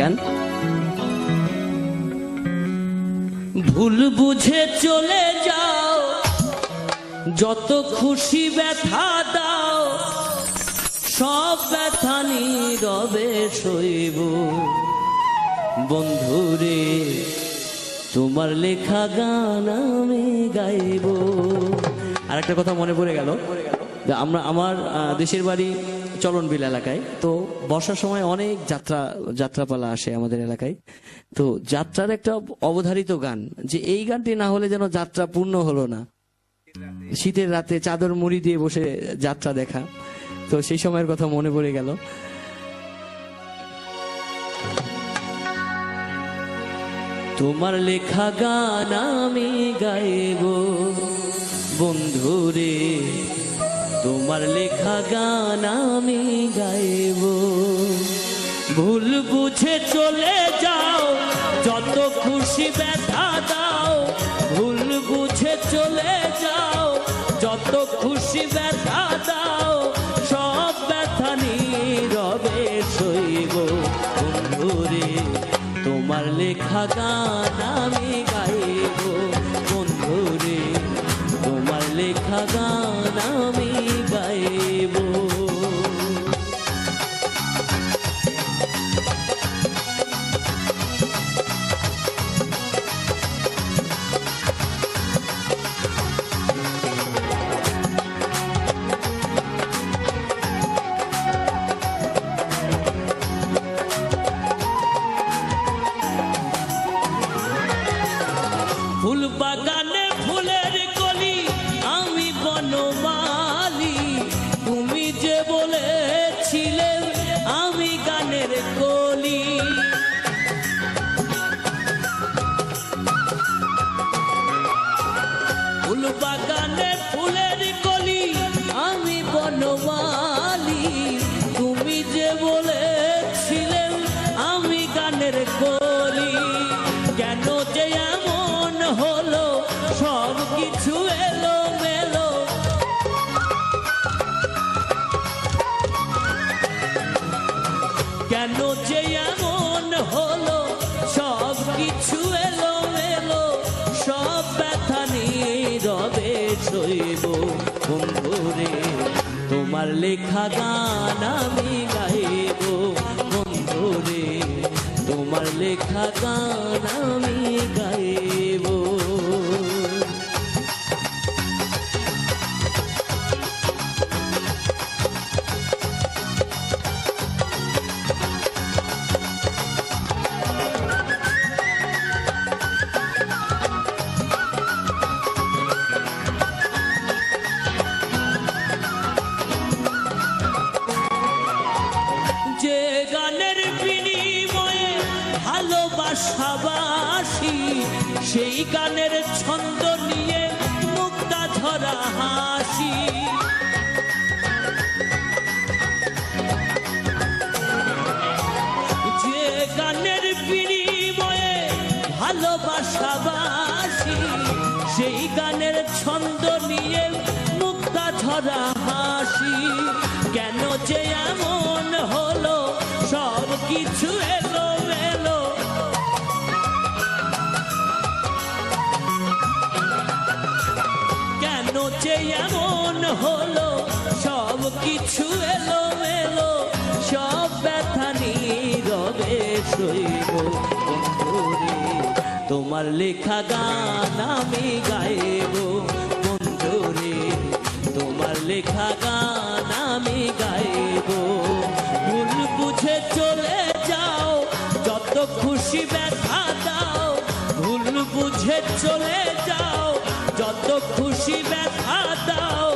গান। ভুল বুঝে চলে যাও, যত খুশি ব্যথা দাও, সব ব্যথা নীরবে সইব। বন্ধুরে তোমার লেখা গান আমি গাইব। আর একটা কথা মনে পড়ে গেল, আমার দেশের বাড়ি চলনবিল এলাকায়। তো বর্ষার সময় অনেক যাত্রাপালা আসে আমাদের এলাকায়। তো যাত্রার একটা অবধারিত গান, যে এই গানটি না হলে যেন যাত্রা পূর্ণ হলো না। শীতের রাতে চাদর মুড়ি দিয়ে বসে যাত্রা দেখা, তো সেই সময়ের কথা মনে পড়ে গেল। তোমার লেখা গান আমি গাইব বন্ধুরে, তোমার লেখা গান আমি গাইব। ভুল বুঝে চলে যাও, যত খুশি ব্যথা দাও। ভুল বুঝে চলে যাও, যত খুশি ব্যথা দাও, সব ব্যথা নীরবে সইব। বন্ধুরে তোমার লেখা গান আমি গাইব। বন্ধুরে তোমার লেখা গান আমি গাইব। ফুল বাগানে ফুলের কলি, আমি বনমালী। তুমি যে বলেছিলে আমি গানের কলি। ফুল বাগানে ফুলের কলি, আমি বনমালী। তুমি যে বলেছিলে আমি গানের কলি। কেন যে এমন হলো, সব কিছু এলো মেলো। কেন যে এমন হলো, সব কিছু এলো মেলো। সব ব্যথা নীরবে সইব। বন্ধুরে তোমার লেখা গান আমি গাইব। বন্ধুরে তোমার লেখা গান আমি গাইব। যে গানের বিনিময়ে ভালোবাসাবাসি, সেই গানের ছন্দ নিয়ে মুক্তা ঝরা হাসি। যে গানের বিনিময়ে ভালোবাসাবাসি, সেই গানের ছন্দ নিয়ে মুক্তা ঝরা হাসি। কেন যে এমন হলো, সব কিছু এলো মেলো। কেন যে এমন হলো, সব কিছু এলো মেলো। সব ব্যথা নীরবে সইব। বন্ধুরে তোমার লেখা গান আমি গাইব। বন্ধুরে তোমার লেখা গান আমি গাইব। ভুল বুঝে চলে যাও, যত খুশি ব্যথা দাও। ভুল বুঝে চলে যাও, যত খুশি ব্যথা দাও,